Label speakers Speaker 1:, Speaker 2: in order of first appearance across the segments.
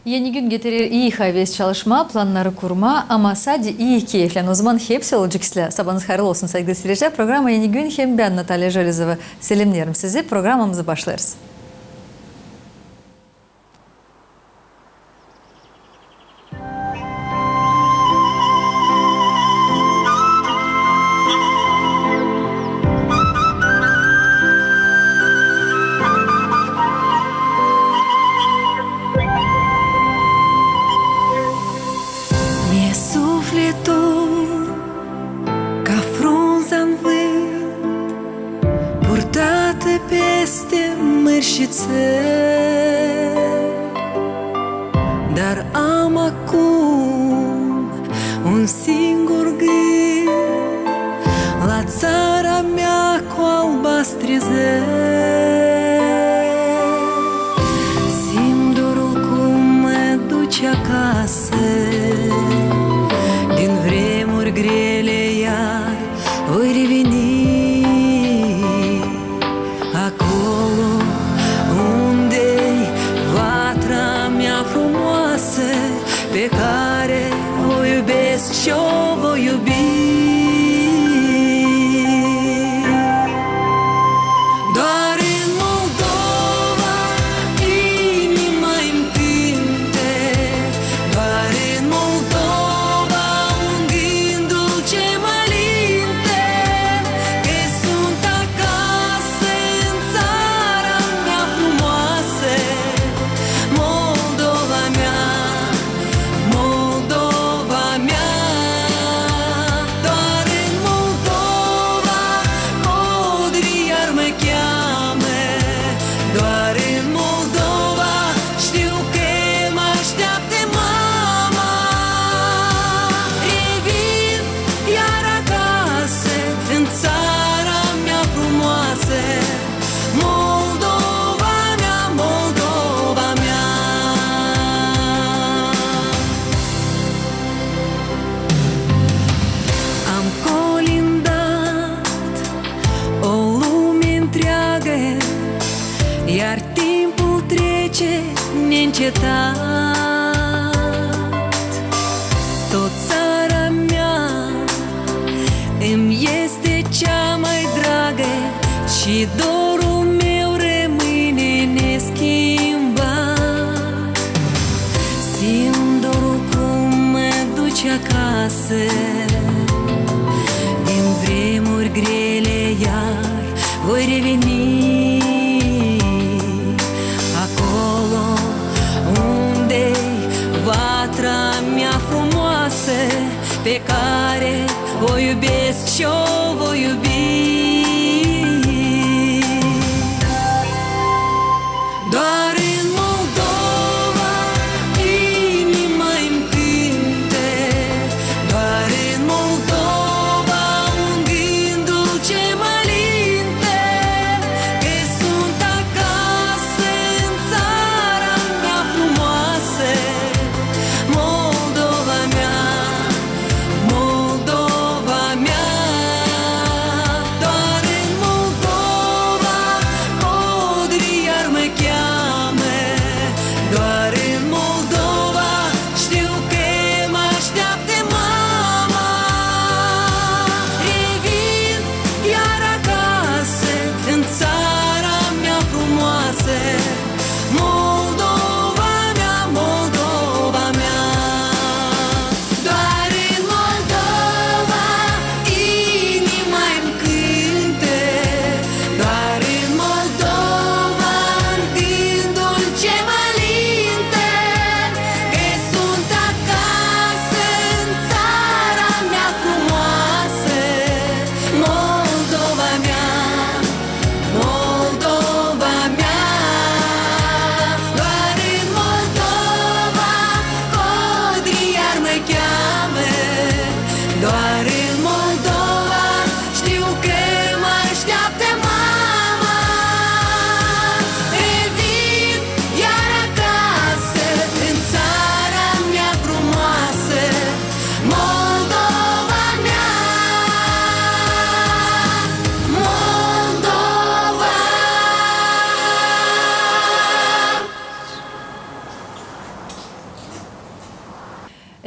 Speaker 1: Yeni gün getirir iyi hayves çalışma, planları kurma ama sadece iyi keyiflen. O zaman hepsi olacak size. Sabahınız hayırlı olsun sevgili seyirciler. Programa Yeni Gün hem ben Natalya Jolizova. Selamlıyorum sizi. Programımızı başlarız.
Speaker 2: Dar am acum un singur gând la țara mea cu albastri zări. Simt dorul cum mă duce acasă, din vremuri grele iar voi reveni. Acolo unde-i vatra mea frumoasă, pe care o iubesc și o voi iubi. Doar în Moldova inima-mi cânte, doar în Moldova un gând dulce mă linte, că sunt acasă în țara mea frumoasă, Moldova mea, Moldova mea. Doar în Moldova codriar mă cheamă, doar în Moldova știu că mă așteaptă mama. Revin iar acasă în țara mea frumoasă, Moldova mea, Moldova mea. Am colindat o lume întreagă, iar timpul trece neîncetat. Tot țara mea îmi este cea mai dragă și dorul meu rămâne neschimbat. Simt dorul cum mă duce acasă, din vremuri grele iar voi reveni. Acolo unde-i vatra mea frumoasă, pe care o iubesc și o voi iubi. Doar în Moldova inima-mi cânte, doar în Moldova un gând dulce mă linte, că sunt acasă în țara mea frumoasă, Moldova mea, Moldova mea.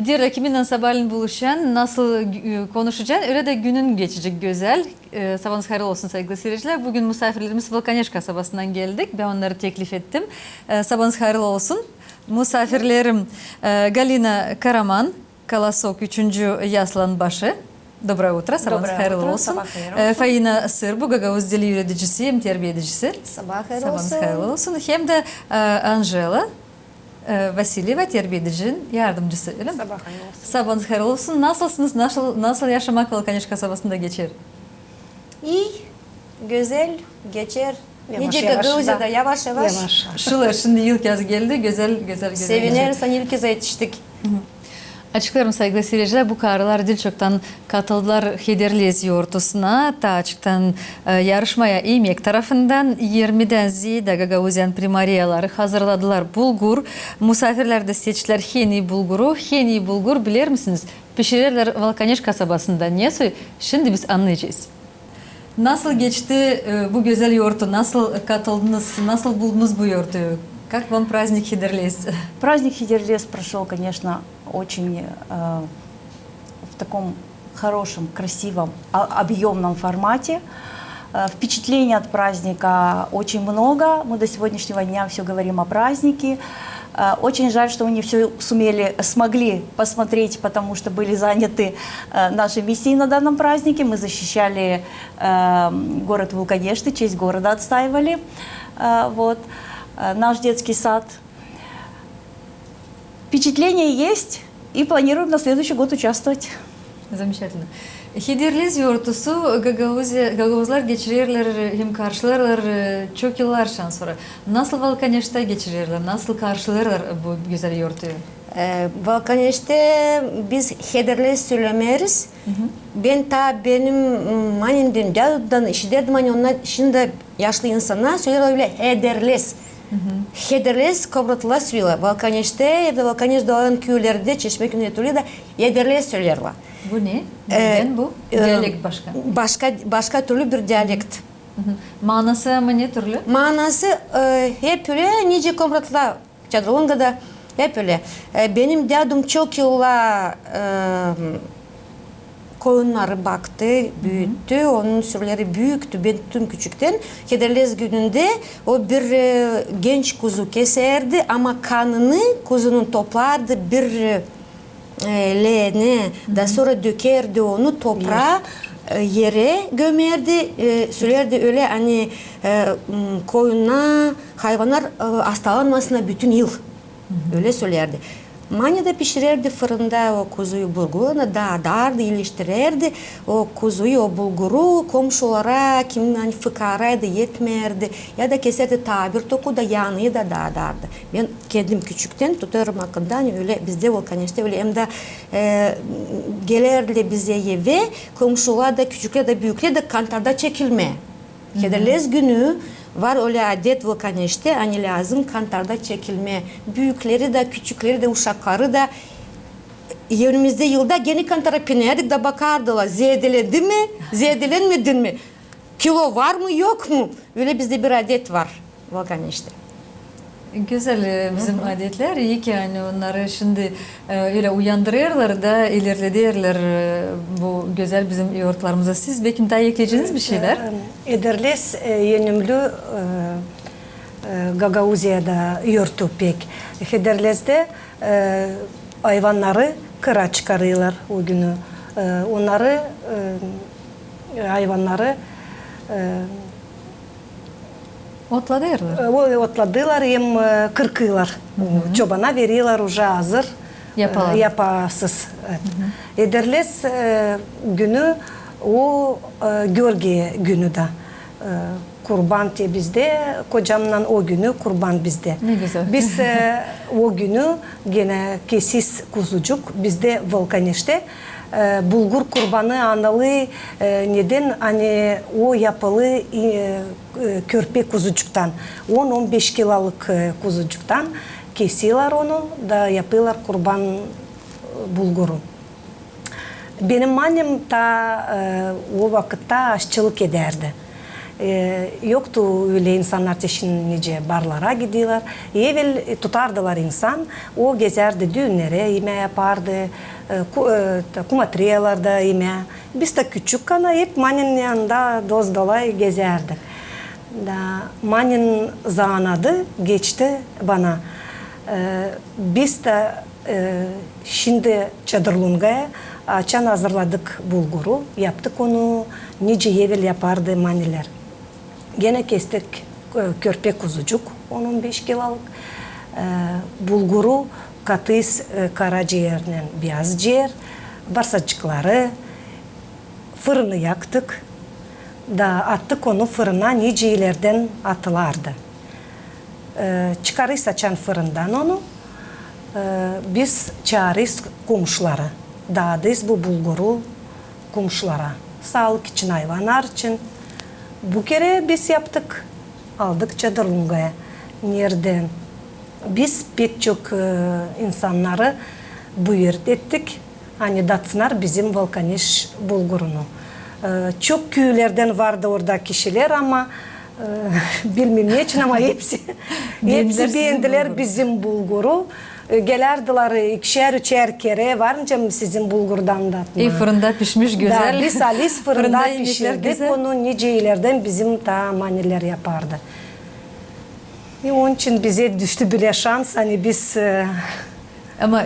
Speaker 1: Diğer kiminle sabahleyin buluşan, nasıl konuşacağız, öyle de günün geçecek güzel. Sabahınız hayırlı olsun sevgili seyirciler. Bugün misafirlerimiz Volkaneş kasabasından geldik. Ben onları teklif ettim. Sabahınız hayırlı olsun. Misafirlerim Galina Karaman, Kalasok 3. Yaslanbaşı. Доброе утро, sabahınız hayırlı olsun. Faina Sırbu, Gagavuz dili yöneticisi, hem terbiye edicisi. Sabahınız hayırlı olsun. Hem de Angela Vasilyeva, terbiye edicinin yardımcısı. Sabahınız hayırlı olsun. Nasılsınız? Nasıl yaşamak Volkaneş kasabasında geçer?
Speaker 3: İyi, güzel geçer. Nice Gagavuzya'da yavaş yavaş.
Speaker 1: Şılar, şimdi yıl kez geldi, güzel.
Speaker 3: Seviniriz, hani ilk kez yetiştik.
Speaker 1: Açıklarım sevgili seyirciler, bu karılar Dilçok'tan katıldılar Hederlez yoğurtusuna. Ta açıktan yarışmaya İMEK tarafından 20'den ziyade Gagavuzyan primariyaları hazırladılar bulgur. Misafirler de seçtiler heni bulguru. Heni bulgur bilir misiniz? Pişirirler Volkaneş kasabasında. Neyse, şimdi biz anlayacağız. Nasıl geçti bu güzel yoğurtu? Nasıl katıldınız? Nasıl buldunuz bu yoğurtu? Как вам праздник Хидерлез?
Speaker 4: Праздник Хидерлез прошел, конечно, очень в таком хорошем, красивом, объемном формате. Впечатлений от праздника очень много. Мы до сегодняшнего дня все говорим о празднике. Очень жаль, что мы не все смогли посмотреть, потому что были заняты нашей миссией на данном празднике. Мы защищали город Волканешты, честь города отстаивали. Вот. Наш детский сад. Впечатления есть и планируем на следующий год участвовать.
Speaker 1: Замечательно. Hederlez yoğurtusu Gagavuzlar geçirirler, hem karşılarlar çok yıllar sonra. Nasıl Volkaneş'te geçirirler, nasıl karşılarlar bu güzel yoğurtuyu?
Speaker 3: Volkaneş'te biz Hederlez söylemeriz. Benim annemden, dadımdan işiderdim, hani onlar şimdi yaşlı insanlar söylerler öyle Hederlez. Hederlez kovratıla söylüyorlar. Volkaneş'te, Volkaneş doğan köylerde, Çeşme köyünde de Hederlez söylerler.
Speaker 1: Bu ne? Neden bu? Diyalekt başka?
Speaker 3: Başka türlü bir diyalekt.
Speaker 1: Manası ama ne türlü?
Speaker 3: Manası hep öyle nice kovratıla çadırlığında da hep öyle. Benim dadım çok yıllar koyunları baktı, büyüttü. Onun sürüleri büyüktü. Ben tüm küçükten. Hederlez gününde o bir genç kuzu keserdi ama kanını kuzunun toplardı bir leğene. Daha sonra dökerdi onu toprağa. Yere gömerdi, söylerdi öyle hani koyuna, hayvanlar hastalanmasına bütün yıl öyle söylerdi. Manya'da pişirirdi fırında o kuzuyu bulgurunu dağıdardı, iyileştirirdi. O kuzuyu, o bulguru komşulara, kimin hani fıkaraydı yetmerdi. Ya da keserdi tabir toku da yanıyı da dağıdardı. Ben kendim küçükten tutarım hakkından öyle bizde Volkaneş'te öyle hem de gelirdi bize eve komşular da küçükler de büyükler de kantarda çekilme. Hederlez günü var öyle adet Volkaneş'te hani lazım kantarda çekilme. Büyükleri de küçükleri de uşakları da önümüzde yılda gene kantara binerdik de bakardılar. Zedelendi mi? Zedelenmedin mi? Kilo var mı yok mu? Öyle bizde bir adet var Volkaneş'te.
Speaker 1: Güzel bizim adetler. İyi ki yani onları şimdi öyle uyandırırlar da ilerlederler bu güzel bizim yoğurtlarımıza. Siz belki daha ekleyeceğiniz bir şeyler?
Speaker 5: Hederlez yenimli Gagavuzya'da yoğurtu pek. Hederlez'de hayvanları kıra çıkarıyorlar o günü. Onları hayvanları
Speaker 1: Otladılar.
Speaker 5: Otladılar hem kırkıyorlar. Çobana veriyorlar уже hazır. Yapasız. Hederlez günü o Görge günü de. Kurban diye bizde, kocamla o günü kurban bizde.
Speaker 1: Ne güzel.
Speaker 5: Biz o günü gene kesis kuzucuk bizde Volkaneş'te bulgur kurbanı analı neden hani o yapılı körpe kuzucuktan 10-15 kiloluk kuzucuktan kesiyorlar onu da yapıyorlar kurban bulguru. Benim annem ta o vakitte aşçılık ederdi. Yoktу öyle insanlar çeşinlice barlara gidiyorlar. Evvel tutardılar insan. O gezerdi düğünlere, yeme yapardı. Kumatriyalarda yeme. Biz de küçük kana hep manin yanında doz dolay gezerdik. Da manin zanadı geçti bana. Biz de şimdi Çadırlunga'ya açan hazırladık bulguru. Yaptık onu. Nice evvel yapardı maniler. Gene kestik körpe kuzucuk 10-15 kiloluk. Bulguru katıyız karaciğerden beyaz ciğer. Barsacıkları fırını yaktık. Da attık onu fırına nicelerden atılardı. Çıkarız açan fırından onu. Biz çağırız komşuları. Dağıdız bu bulguru komşulara. Sağlık için, hayvanlar için. Bu kere biz yaptık. Aldık Çadırlunga'ya. Nereden? Biz pek çok insanları buyurt ettik. Hani datsınlar bizim Volkaneş bulgurunu. Çok köylerden vardı orada kişiler ama bilmem ne için ama hepsi beğendiler bizim bulguru. Gelerdiler ikişer üçer kere varınca mı sizin bulgurdan da?
Speaker 1: Fırında pişmiş güzel.
Speaker 5: Da, biz Alice fırında
Speaker 1: yemekler
Speaker 5: pişirdik.
Speaker 1: güzel.
Speaker 5: Onu nicelerden bizim ta maniler yapardı. Onun için bize düştü bile şans. Hani biz
Speaker 1: Ama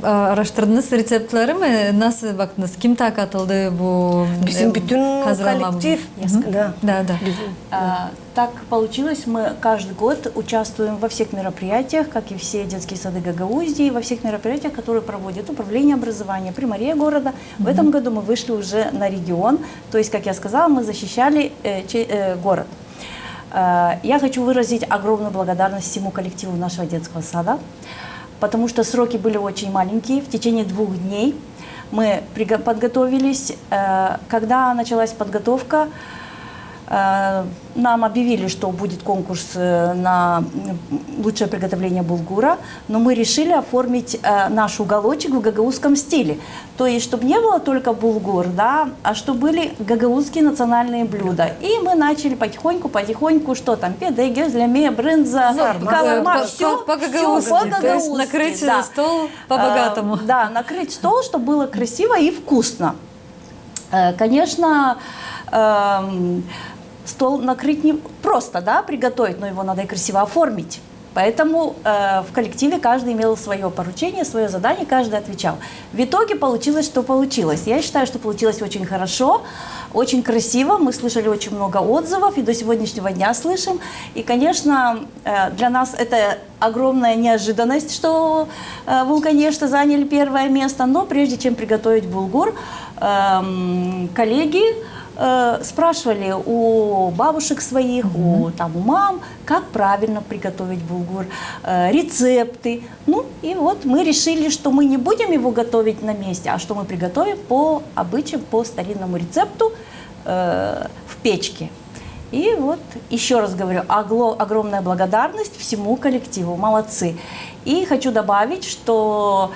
Speaker 1: araştırdınız receptleri mi? Nasıl baktınız? Kim katıldı bu
Speaker 5: bizim bütün
Speaker 1: hazırlama?
Speaker 5: коллектив. Да.
Speaker 1: Да.
Speaker 4: Так получилось, мы каждый год участвуем во всех мероприятиях, как и все детские сады Гагаузии, во всех мероприятиях, которые проводит Управление образования, Примария города. В этом году мы вышли уже на регион, то есть, как я сказала, мы защищали город. Я хочу выразить огромную благодарность всему коллективу нашего детского сада, потому что сроки были очень маленькие, в течение 2 дней мы подготовились. Когда началась подготовка, нам объявили, что будет конкурс на лучшее приготовление булгура, но мы решили оформить наш уголочек в гагаузском стиле. То есть, чтобы не было только булгур, да, а чтобы были гагаузские национальные блюда. И мы начали потихоньку, что там, педе, гезлеме, брынза, калама, все по-гагаузски.
Speaker 1: То есть накрыть стол по-богатому.
Speaker 4: Да, накрыть стол, чтобы было красиво и вкусно. Конечно, стол накрыть не просто, да, приготовить, но его надо и красиво оформить. Поэтому в коллективе каждый имел свое поручение, свое задание, каждый отвечал. В итоге получилось, что получилось. Я считаю, что получилось очень хорошо, очень красиво. Мы слышали очень много отзывов и до сегодняшнего дня слышим. И, конечно, для нас это огромная неожиданность, что Вулканешты заняли 1 место. Но прежде чем приготовить булгур, коллеги спрашивали у бабушек своих, у мам, как правильно приготовить булгур, рецепты. Ну и вот мы решили, что мы не будем его готовить на месте, а что мы приготовим по обычаю, по старинному рецепту в печке. И вот еще раз говорю, огромная благодарность всему коллективу, молодцы. И хочу добавить, что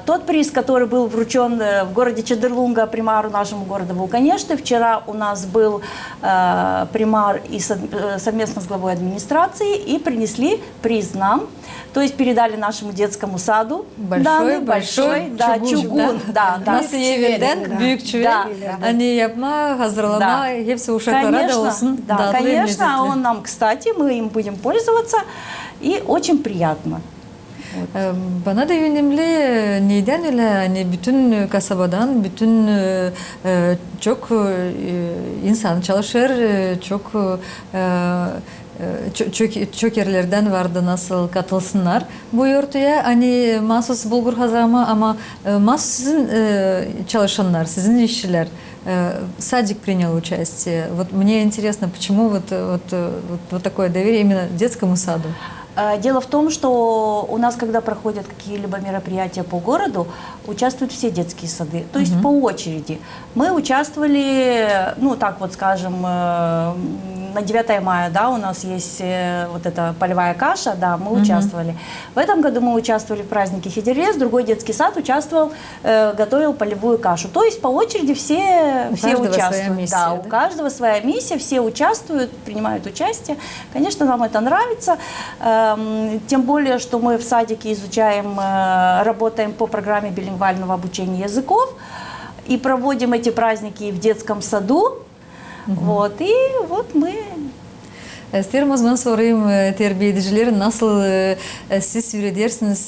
Speaker 4: тот приз, который был вручен в городе Чадырлунга примару нашему города Вулканешты, вчера у нас был примар и совместно с главой администрации, и принесли приз нам, то есть передали нашему детскому саду. Большой чугун.
Speaker 1: Nasıl evvelden büyük çüvel, hani yapma, hazırlama, hepsi uşaklara da olsun.
Speaker 4: Да, конечно, он нам, кстати, мы им будем пользоваться, и очень приятно.
Speaker 1: Bana da önemli neden öyle hani bütün kasabadan bütün çok insan çalışır, çok yerlerden vardı nasıl katılsınlar bu yurtaya hani mahsus bulgur hazırlama ama mahsus sizin çalışanlar, sizin işçiler садик принял участие. Вот мне интересно, почему вот такое доверие именно детскому саду?
Speaker 4: Дело в том, что у нас, когда проходят какие-либо мероприятия по городу, участвуют все детские сады, то есть по очереди. Мы участвовали, ну так вот скажем, на 9 мая, да, у нас есть вот эта полевая каша, да, мы участвовали. В этом году мы участвовали в празднике Хедерлес, другой детский сад участвовал, готовил полевую кашу. То есть по очереди все участвуют.
Speaker 1: Миссия,
Speaker 4: да, у каждого своя миссия, все участвуют, принимают участие. Конечно, нам это нравится, тем более, что мы в садике изучаем, работаем по программе билингвального обучения языков и проводим эти праздники в детском саду. Вот, и вот мы...
Speaker 1: Сіздер Озман sorayım terbiyediciler nasıl siz öğretirsiniz,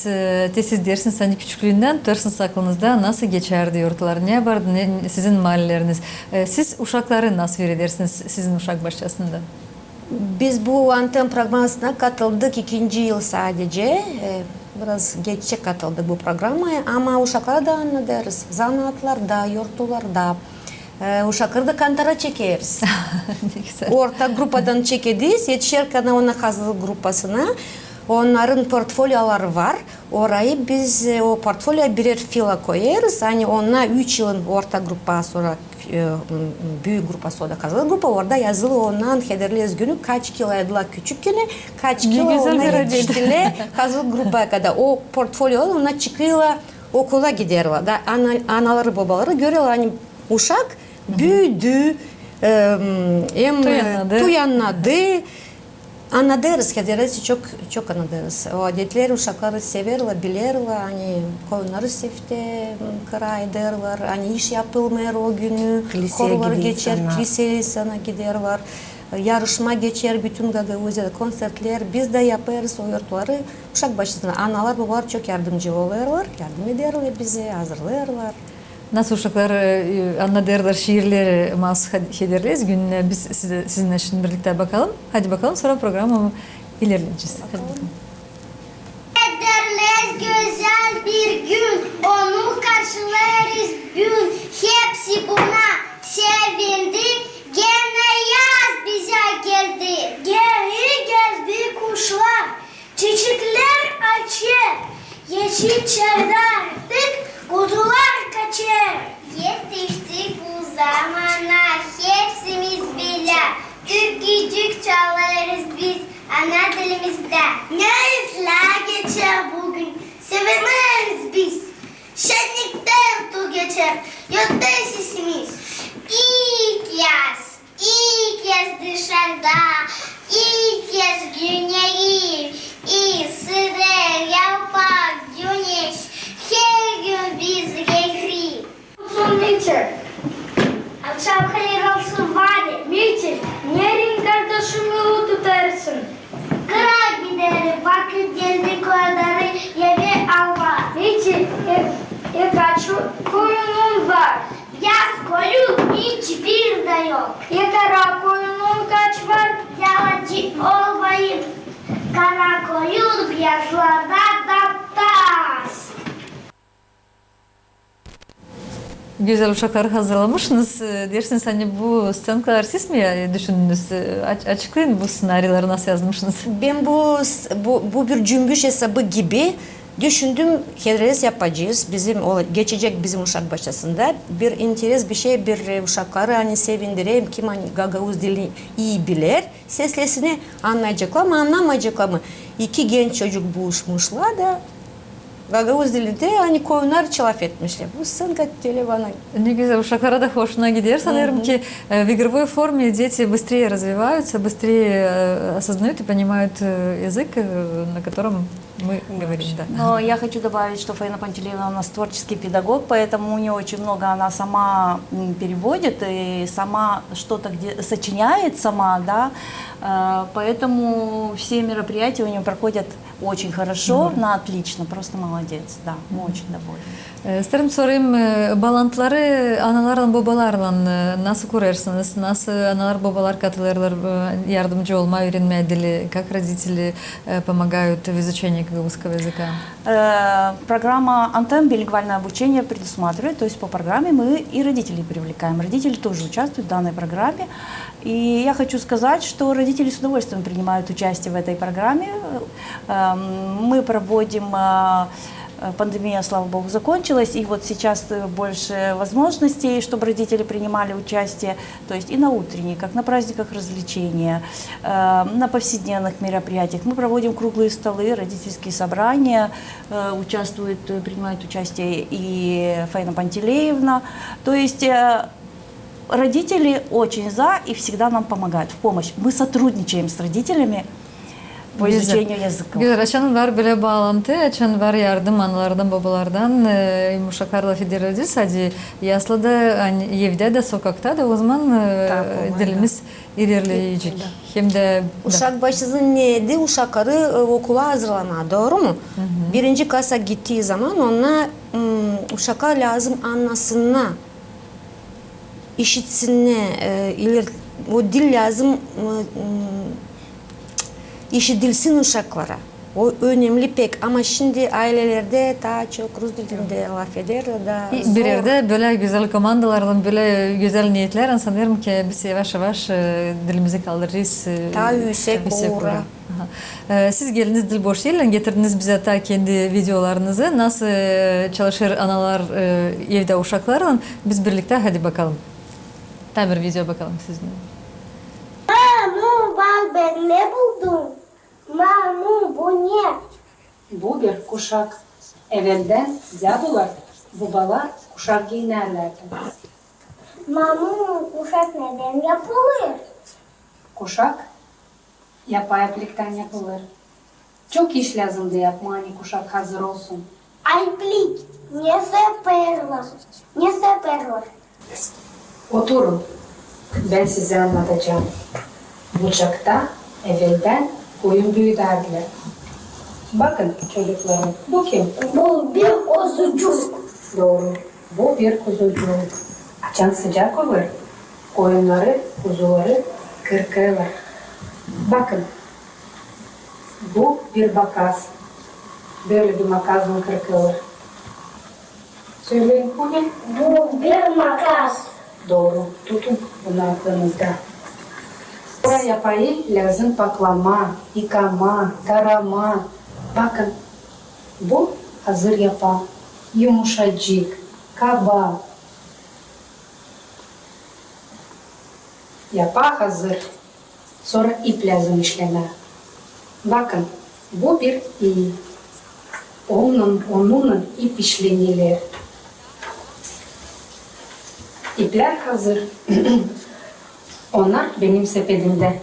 Speaker 1: siz dersiniz hani küçüklüğünden tutarsınız aklınızda nasıl geçerdi yurtlar, ne vardı sizin mahalleleriniz, siz uşakları nasıl öğretirsiniz sizin uşak başçasında?
Speaker 3: Biz bu anten programına katıldık 2. yıl sadece. Biraz geçe katıldık bu programaya ama uşaklara da anlatırız. Zanaatlarda, yurtlarda. Uşakları da kantara çekeriz. Orta grupadan çekeriz. Yetişirken ona hazırlık grupasına. Onların portfolyoları var. Orayı biz o portfolyoya birer fila koyarız. Hani ona 3 yılın orta grupa sonra büyük grupa sonra hazırlık grupa. Orada yazılı ondan Hederlez günü kaç kiloydılar küçükken, kaç kilo ona yetiştiler hazırlık grupaya kadar. O portfolyolar ona çıkıyorlar, okula giderler. Da anaları babaları görüyorlar. Hani uşak büyüdü, tuyanladı. Anladırız, Hederlez'i çok anladırız. O adetler uşakları severler, bilirler. Hani koyunları sefte kıra ederler. Hani iş yapılmıyor o günü. Korlar geçer, kiliseye sana giderler. Yarışma geçer bütün Gagavuz'da, konsertler. Biz de yaparız o yurtları. Uşak başında analar, babalar çok yardımcı oluyorlar. Yardım ederler bize, hazırlarlar.
Speaker 1: Nasıl uşaklar anladırlar şiirleri mahsus Hederlez gününe biz sizinle şimdi birlikte bakalım. Hadi bakalım sonra programı ilerleyeceğiz.
Speaker 6: Hederlez güzel bir gün, onu karşılarız gün. Hepsi buna sevindi, gene yaz bize geldi. Geri geldi kuşlar, çiçekler açar, yeşil çerdardık. Kuzular kaçar. Yetiştik bu zamana hepsimiz bile. Türkücük çalarız biz ana dilimizde. Neyizler geçer bugün seviniriz biz. Şenlikten tu geçer yokta sesimiz. İlk yaz dışarıda, ilk yaz güneyi, ısırır yapar güneş. Her gün biz gehri. Son Mieter. Akşam hayırlısı vade. Mieter. Yerin kardeşimi tutarsın. Kıra gider. Vakit geldi koyları yere alma. Mieter. Kaç koyunun var. Yaz koyun hiçbir de yok. Kara koyunun kaç var. Yalancı olmayın. Kara koyun piyaslarda daptas.
Speaker 1: Güzel uşakları hazırlamışsınız. Dersiniz hani bu scenkalar siz mi düşündünüz? Açıklayın bu senaryoları nasıl yazmışsınız?
Speaker 3: Ben bu bir cümbüş hesabı gibi düşündüm. Hederlez yapacağız. Geçecek bizim uşak başlasında. Bir interes bir şey, bir uşakları hani sevindireyim. Kim hani Gagavuz dilini iyi bilir. Seslesini anlayacaklar mı, anlamayacaklar mı? 2 genç çocuk buluşmuşlar da Gagavuz dilinde hani koyunlar çılaf etmişler. Bu сценка bana.
Speaker 1: Не güzel, uşaklara da hoşuna gider. Sanırım ki в игровой форме дети быстрее развиваются, быстрее осознают и понимают язык, на котором мы говорим. Да.
Speaker 4: Но я хочу добавить, что Фаина Пантелеевна у нас творческий педагог, поэтому у нее очень много, она сама переводит и сама что-то сочиняет сама, да, поэтому все мероприятия у нее проходят очень хорошо, на отлично, просто молодец, да, мы очень довольны.
Speaker 1: İsterim sorayım, bağlantıları analarla babalarla nasıl kurarsınız? Nasıl analar babalar katılırlar, yardımcı olma, öğrenme dili? Как родители помогают в изучении русского языка?
Speaker 4: Программа «Антем» билингвальное обучение предусматривает, то есть по программе мы и родителей привлекаем. Родители тоже участвуют в данной программе. И я хочу сказать, что родители с удовольствием принимают участие в этой программе. Мы проводим... Пандемия, слава богу, закончилась, и вот сейчас больше возможностей, чтобы родители принимали участие, то есть и на утренней, как на праздниках развлечения, на повседневных мероприятиях. Мы проводим круглые столы, родительские собрания, принимает участие и Фаина Пантелеевна. То есть родители очень за и всегда нам помогают, в помощь. Мы сотрудничаем с родителями по изучению языка.
Speaker 1: Güzel. Açan var böyle bağlantı, açan var yardım analardan, babalardan, yumuşaklarla federaldir. Sadece yaslı da, evde de, sokakta da o zaman dilimiz ilerleyecek. Hem de...
Speaker 3: Uşak başısının neydi? Uşakları okula hazırlama, doğru mu? Birinci klasa gittiği zaman ona uşaka lazım anlasınlar, işitsinler, o dil lazım işitilsin uşaklara. O önemli pek ama şimdi ailelerde daha çok Rus dilinde laf eder da zor.
Speaker 1: Bir yerde böyle güzel komandalarla, böyle güzel niyetlerle sanırım ki biz yavaş yavaş dilimizi kaldırırız.
Speaker 3: Daha yüksek olur.
Speaker 1: Siz geliniz Dilboşehir'le getirdiniz bize ta kendi videolarınızı. Nasıl çalışır analar evde uşaklarla biz birlikte hadi bakalım. Tam bir video bakalım sizinle.
Speaker 6: Mamu bak ben ne buldum? Mamu bu ne?
Speaker 7: Bu bir kuşak. Evvelden cadılar, babalar kuşak giyinirlerdi.
Speaker 6: Mamu kuşak neden yapılır?
Speaker 7: Kuşak yapay iplikten yapılır. Çok iş lazımdı yapmaya kuşak hazır olsun.
Speaker 6: Iplik ne seferler? Ne seferler?
Speaker 7: Oturun, ben size anlatacağım. Bucakta evvelden koyun büyüderdiler. Bakın çocuklarım, bu kim?
Speaker 6: Bu bir kuzucuk.
Speaker 7: Doğru, bu bir kuzucuk. Açan sıcak olur. Koyunları, kuzuları kırkırlar. Bakın, bu bir makas. Böyle bir makasla kırkılır. Söyleyin bu ne?
Speaker 6: Bu bir makas.
Speaker 7: Doğru, tutun bunu aklınızda. Buraya yapayı lazım paklama, yıkama, tarama. Bakın, bu hazır yapa, yumuşacık, kaba. Yapa hazır. Sonra ip lazım işleme. Bakın, bu bir ip. Onunla ip işlenilir. İpler hazır. Onlar benim sepetimde.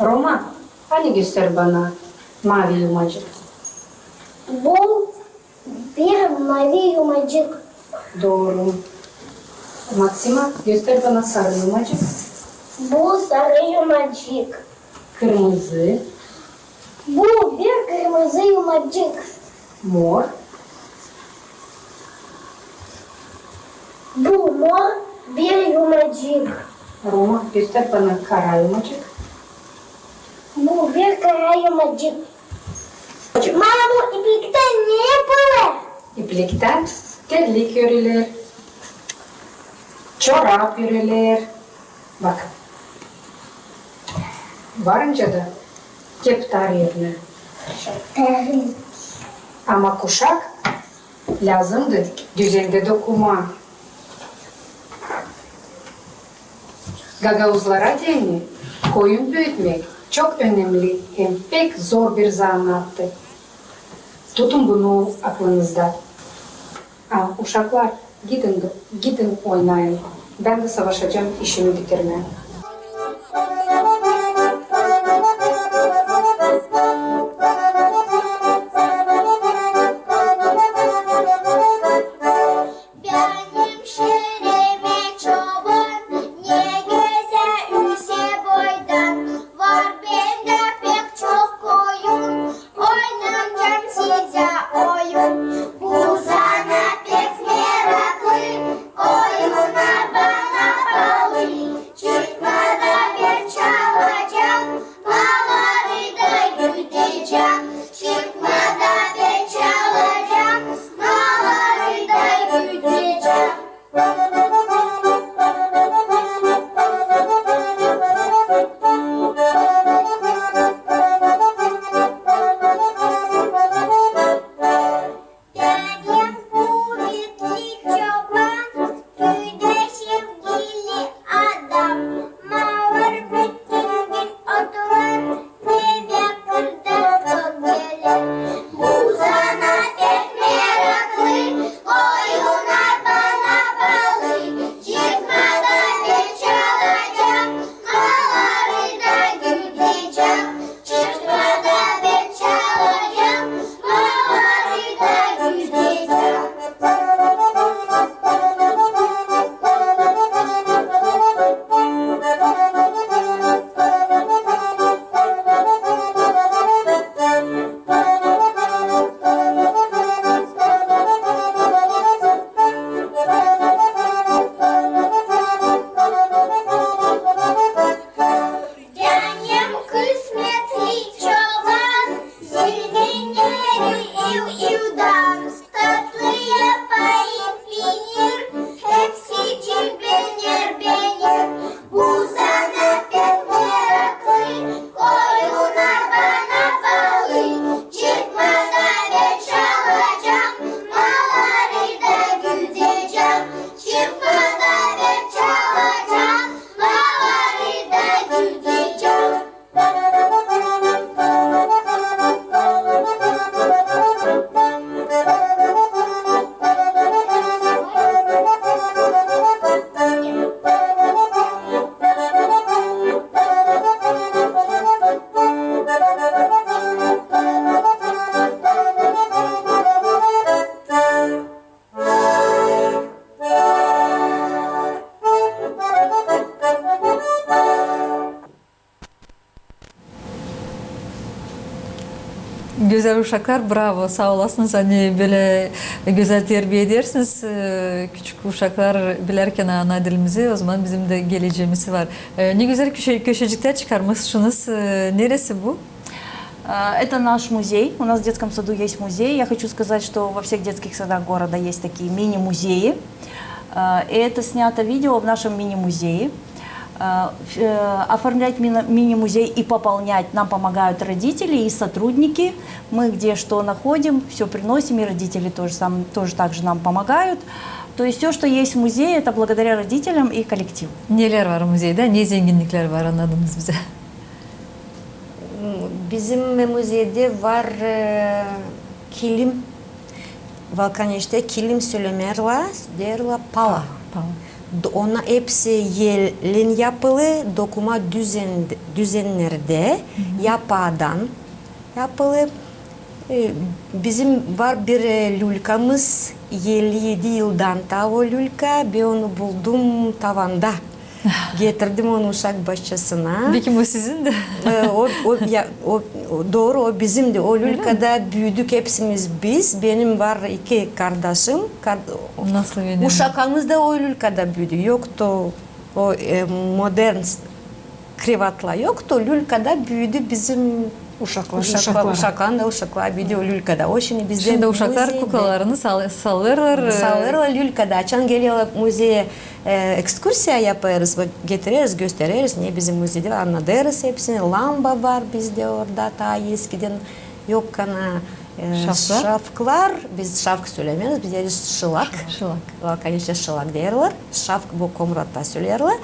Speaker 7: Roma, hani göster bana mavi yumacık.
Speaker 6: Bu bir mavi yumacık.
Speaker 7: Doğru. Maksima, göster bana sarı yumacık.
Speaker 6: Bu sarı yumacık.
Speaker 7: Kırmızı.
Speaker 6: Bu bir kırmızı yumacık.
Speaker 7: Mor.
Speaker 6: Bu mor bir yumacık.
Speaker 7: Roma, göster bana kara yumacık.
Speaker 6: Bu bir kara yumacık. Mamu iplikten ne yapılır?
Speaker 7: İplikten terlik örülür. Çorap örülür. Bakın. Varınca da keptar yerine. Ama kuşak lazımdı düzende dokuma. Gagavuzlara değini koyun büyütmek çok önemli hem pek zor bir zanattı. Tutun bunu aklınızda. Uşaklar gidin oynayın. Ben de savaşacağım işimi bitirmeye.
Speaker 6: Benim şerime çoban, ne güzel ülse boydan. Var bende pek çok koyun, oy
Speaker 1: güzel uşaklar, bravo, sağ olasınız. Hani böyle güzel terbiye edersiniz. Küçük uşaklar bilerken ana dilimizi, o zaman bizim de geleceğimiz var. Ne güzel köşecikler çıkarmışsınız. Neresi bu?
Speaker 4: Это наш музей. У нас в детском саду есть музей. Я хочу сказать, что во всех детских садах города есть такие мини-музеи. И это снято видео в нашем мини-музее. Оформлять мини-музей и пополнять нам помогают родители и сотрудники. Мы где что находим, все приносим, и родители тоже так же нам помогают. То есть все, что есть в музее, это благодаря родителям и коллективу.
Speaker 1: Neler var muzeyde? Ne zenginlikler var, anladınız bize?
Speaker 3: Bizim müzede var kilim, Valkaniş'te kilim söylemerler, derler pala. Ona hepsi yelin yapılı, dokuma düzenlerde yapadan yapılı. Bizim var bir lülkamız, 57 yıldan o lülka, ben onu buldum tavanda. Getirdim onu uşak bahçesine.
Speaker 1: Peki bu sizin de?
Speaker 3: Doğru, o bizim de. O lülkada büyüdük hepsimiz biz. Benim var 2 kardeşim.
Speaker 1: Nasıl benim?
Speaker 3: Uşaklarımız da o lülkada büyüdü. Yoktu o modern krivatla yoktu. Lülkada büyüdü bizim uşaklar büyüdü o lülkada. O şimdi bizde
Speaker 1: Şimdi uşaklar kuklalarını sallarlar.
Speaker 3: Sallarlar lülkada. Açan geliyorlar müzeye. Ekskursiya yaparız, getiririz, gösteririz. Ne bizim müzede anlatırız hepsini. Lamba var bizde orada ta eskiden yok kana şafklar. Biz şafk söylemiyoruz, biz deriz şılak. Конечно, şılak derler. Şafk bu komratta söylerler.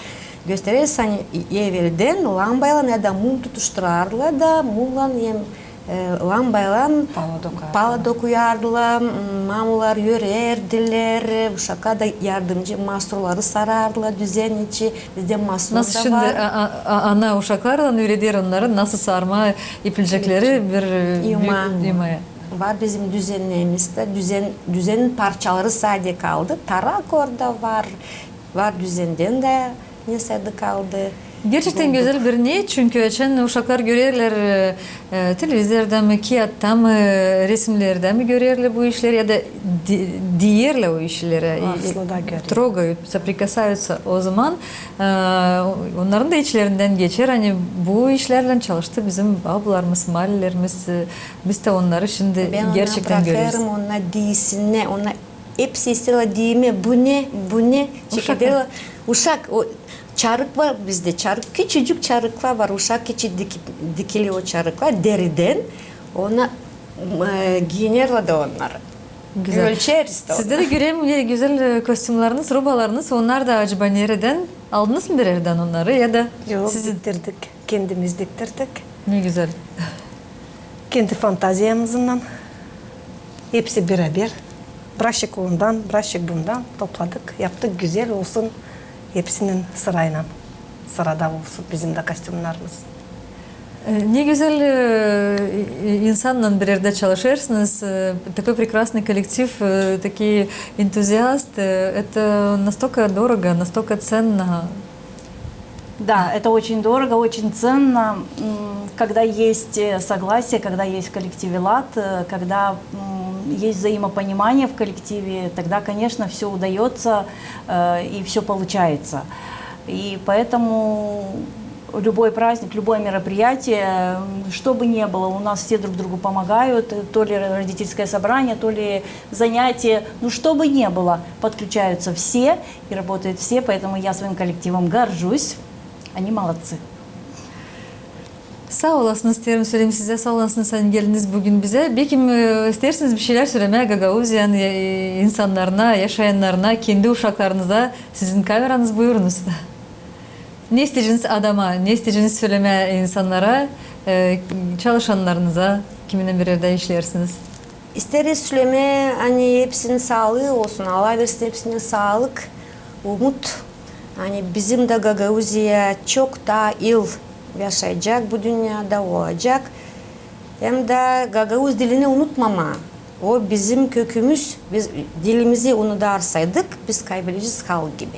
Speaker 3: Gösteririz hani evvelden lambayla ya da mum tutuşturarlar da mumla lambayla pala dokuyardılar, mamular yürerdiler, uşaklar da yardımcı masturları sarardılar, düzen içi, bizde mastur da var.
Speaker 1: Nasıl şimdi ana uşaklarla öğretir onların nasıl sarma iplecekleri bir yumaya?
Speaker 3: Var bizim düzenlerimizde, düzen parçaları sadece kaldı, tarak orada var düzenden de nesede kaldı.
Speaker 1: Gerçekten güzel bir niye? Çünkü geçen uşaklar görürler televizyonda mı, kağıtta mı, resimlerde mi görürler bu işleri ya da diğerler o işleri. Trogают, соприкасаются. O zaman onların da içlerinden geçer. Hani bu işlerle çalıştı bizim ablalarımız, mahallelerimiz. Biz de onları şimdi gerçekten görüyoruz.
Speaker 3: Ben ona bırakırım, ona değilsinler, ona hepsi istiyorlar diyeyim bu ne? Uşak, o çarık var bizde, küçücük çarıklar var, uşak içi dikili o çarıklar deriden, ona giyinirler de onları.
Speaker 1: Güzel.
Speaker 3: Ölçeriz de onları.
Speaker 1: Sizde de göreyim güzel kostümleriniz, robalarınız, onlar da acaba nereden? Aldınız mı bir yerden onları ya da
Speaker 5: Yok,
Speaker 1: sizin?
Speaker 5: diktirdik, kendimiz diktirdik.
Speaker 1: Ne güzel.
Speaker 5: Kendi fantaziyamızdan hepsi birebir. Braşık ondan, braşık bundan topladık, yaptık güzel olsun. Hepsinin sırayla, sırada olsun bizim de kostümlerimiz.
Speaker 1: Не güzel insanla bir yerde çalışırsınız. Такой прекрасный коллектив, такие энтузиасты. Это настолько дорого, настолько ценно.
Speaker 4: Да, это очень дорого, очень ценно, когда есть согласие, когда есть в коллективе лад, когда есть взаимопонимание в коллективе, тогда, конечно, все удается и все получается. И поэтому любой праздник, любое мероприятие, что бы ни было, у нас все друг другу помогают, то ли родительское собрание, то ли занятие, ну что бы ни было, подключаются все и работают все, поэтому я своим коллективом горжусь, они молодцы.
Speaker 1: Sağ olasınız diyelim, söyleyeyim size. Sağ olasınız sen geldiniz bugün bize. Belki isterseniz bir şeyler söylemeye Gagauzya'nın insanlarına, yaşayanlarına, kendi uşaklarınıza sizin kameranız buyurunuz. Ne isteyeceğiniz adama, ne isteyeceğiniz söylemeye insanlara, çalışanlarınıza, kiminle bir yerde işlersiniz?
Speaker 3: İsteriz söyleme hani hepsinin sağlığı olsun. Allah versin hepsine sağlık, umut. Hani bizim de Gagauzya çok daha yıl yaşayacak, bu dünyada olacak. Hem de Gagauz dilini unutmama. O bizim kökümüz. Biz dilimizi unutursaydık biz kaybedeceğiz halk gibi.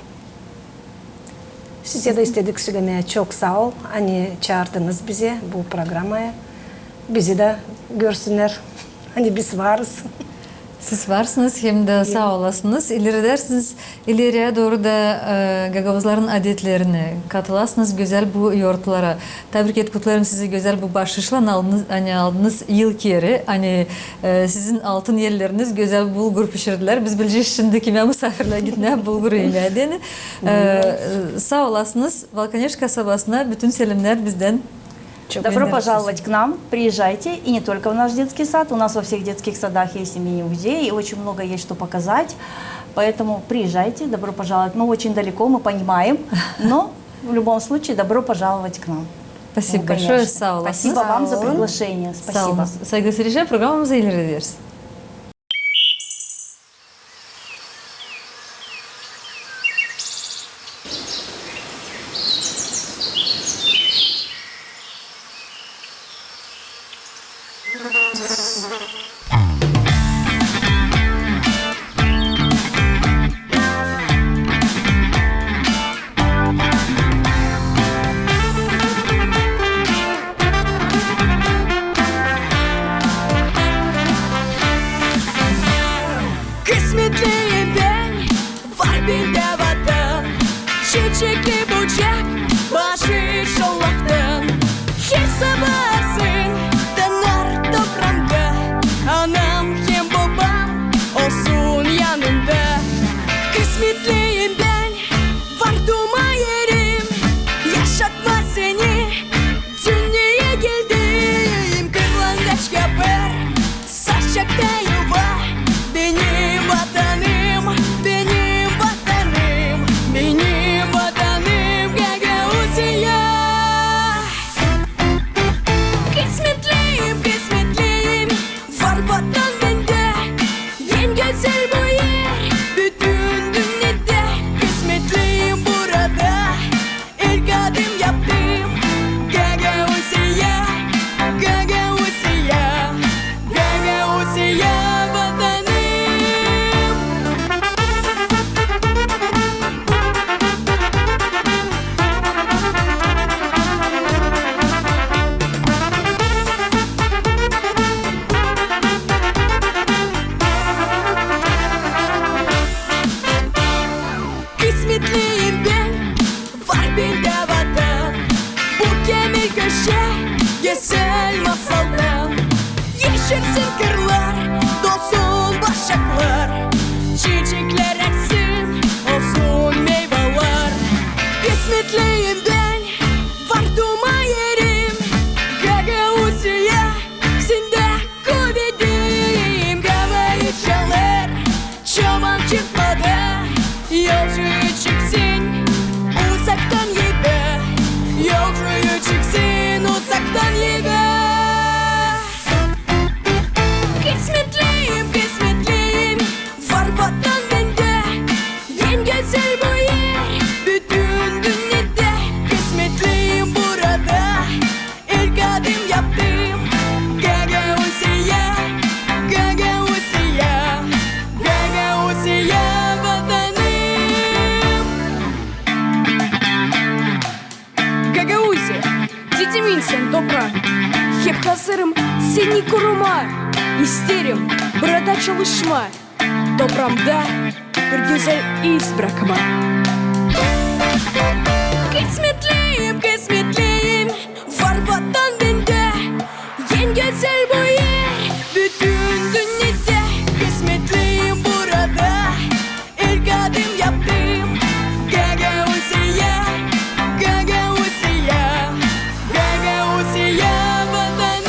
Speaker 5: Size de istedik söylemeye çok sağ ol. Hani çağırdınız bizi bu programaya. bizi de görsünler. Hani biz varız.
Speaker 1: Siz varsınız hem de sağ olasınız. İleri dersiniz, ileriye doğru da Gagavuzların adetlerine katılasınız güzel bu yoğurtlara. Tebrik kutlarım sizi güzel bu başışla aldınız yıl kere. Hani sizin altın yerleriniz güzel bulgur pişirdiler. Biz bileceğiz şimdi kime misafirle gitmeye bulgur yemediğini. Sağ olasınız. Волконеш kasabasına bütün selamlar bizden.
Speaker 4: Добро пожаловать к нам, приезжайте, и не только в наш детский сад, у нас во всех детских садах есть и мини-музей, и очень много есть что показать, поэтому приезжайте, добро пожаловать. Мы очень далеко, мы понимаем, но в любом случае добро пожаловать к нам.
Speaker 1: Спасибо большое, sağ olasınız.
Speaker 4: Спасибо вам за приглашение,
Speaker 1: Sağ
Speaker 4: спасибо.
Speaker 1: olun. Saygılı seyirciler, programımıza ileri ederiz.
Speaker 2: Kısmetliyim ben, var bende vatan. Çiçekli bucak, başı şollaktan. Hem sabahsın, döner toprağımda. Anam hem babam olsun yanımda. Kısmetliyim ben, var duma yerim. Yaşatma seni, dünyaya geldim. Kırlangıç kapır, saçakta yuva. Benim vatanım, benim vatanım, benim vatanım Gagauzya. Kısmetliyim, kısmetliyim, var vatan bende. En güzel bu yer, bütün dünyada. Kısmetliyim burada, ilk adım yaptım. Gagauzya, Gagauzya, Gagauzya vatanım. Kısmetliyim ben, var bende vatan. Bu gemi köşe, güzel masaldan. Yeşersin kırlar, dolsun başaklar. Çiçekler eksin, olsun meyveler. Kısmetliyim ben, var duma yerim. Gagauzya, sende kuvvetim. Kavayı çalar, çoban çıkmadı. Yolcuyu çıksın, uzaktan yedi. Yolcuyu çıksın, uzaktan yedi. Kısmetliyim, kısmetliyim, var vatan bende. En güzel bu yer, bütün dünyada. Kısmetliyim burada, ilk adım yaptım. Gagauzya, Gagauzya, Gagauzya vatanım. Gagauzya, dedemin sen toprak. Hep hazırım seni koruma. İsterim burada çalışma. Toprağımda bir güzel iz bırakma. Kısmetliyim, kısmetliyim, var vatan bende. En güzel bu yer, bütün dünyada. Kısmetliyim burada, ilk adım yaptım. Gagauzya, Gagauzya, Gagauzya vatanım.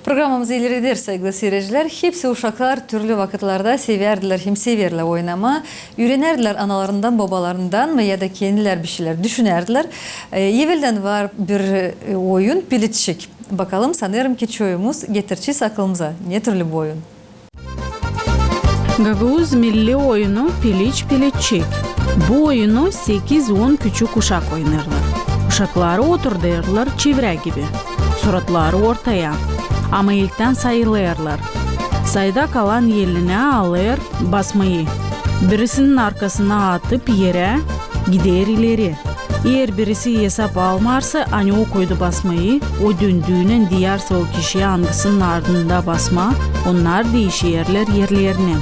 Speaker 1: Programımızı ilerler saygılı seyirciler. Hepsi uşaklar türlü vakitlarda severdiler, hem severler oynama. Öğrenerdiler analarından, babalarından mı ya da kendiler bir şeyler düşünerdiler. Evvelden var bir oyun Pilitçik. Bakalım sanırım ki çoğumuz getirçiz aklımıza. Ne türlü bu oyun?
Speaker 8: Gagavuz milli oyunu Piliç-Pilitçik. Bu oyunu 8-10 küçük uşak oynarlar. Uşakları oturdururlar çevre gibi. Suratları ortaya. Ama ilkten sayılırlar. Sayda kalan yeline alır basmayı. Birisinin arkasına atıp yere gider ileri. Eğer birisi hesap almarsa hani o koydu basmayı, o döndüğünün diğerse o kişiye hangisinin ardında basma, onlar değişirler yerlerine.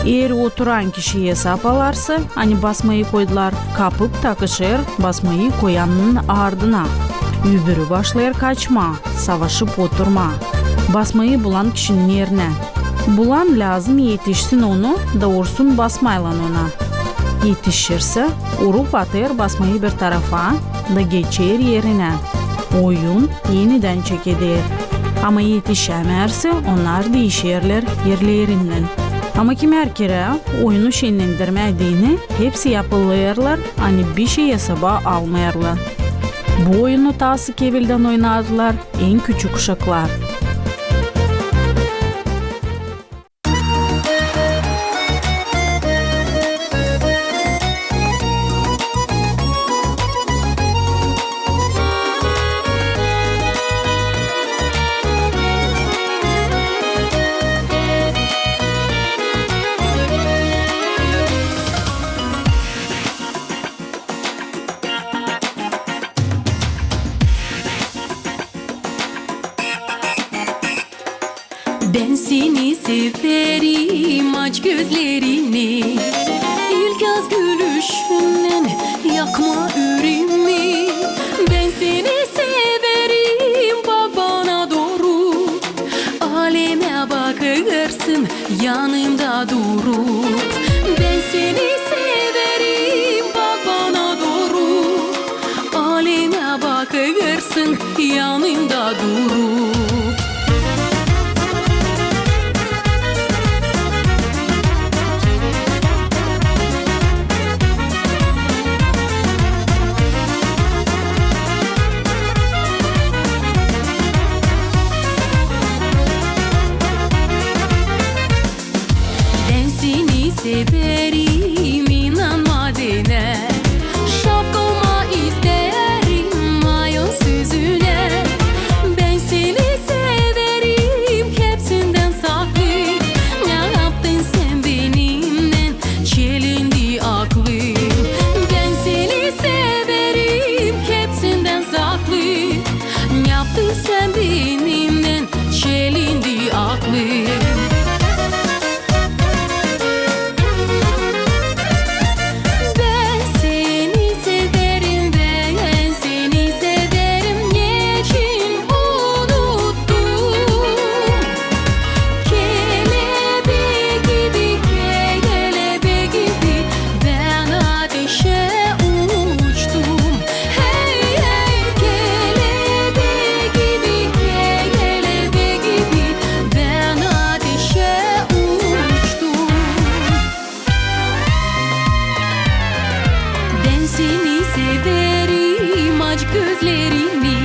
Speaker 8: Eğer oturan kişi hesap alarsa hani basmayı koydular, kapıp takışır basmayı koyanın ardına. Öbürü başlar kaçma, savaşıp oturma. Basmayı bulan kişinin yerine. Bulan lazım yetişsin onu, doğursun basmayla ona. Yetişirse urup atır basmayı bir tarafa da geçer yerine. Oyun yeniden çekilir. Ama yetişemezse onlar değişirler yerlerinden. Ama kim her kere oyunu şenlendirmediğini hepsi yapılırlar, hani bir şey hesaba almayarlar. Bu oyunu tası kevilden oynadılar en küçük uşaklar.
Speaker 2: Ben seni severim, aç gözlerini. İlk yaz gülüşünden yakma yüreğimi. Ben seni severim, babana doğru. Aleme bakırsın yanımda durup. Ben seni severim, babana doğru. Aleme bakırsın yanımda durup. Severim inanma dene. Şapkama isterim ayın sözüne. Ben seni severim hepsinden saklı. Ne yaptın sen benimle çelindi aklım. Ben seni severim hepsinden saklı. Ne yaptın sen benimle çelindi aklım. Seni severim, aç gözlerini.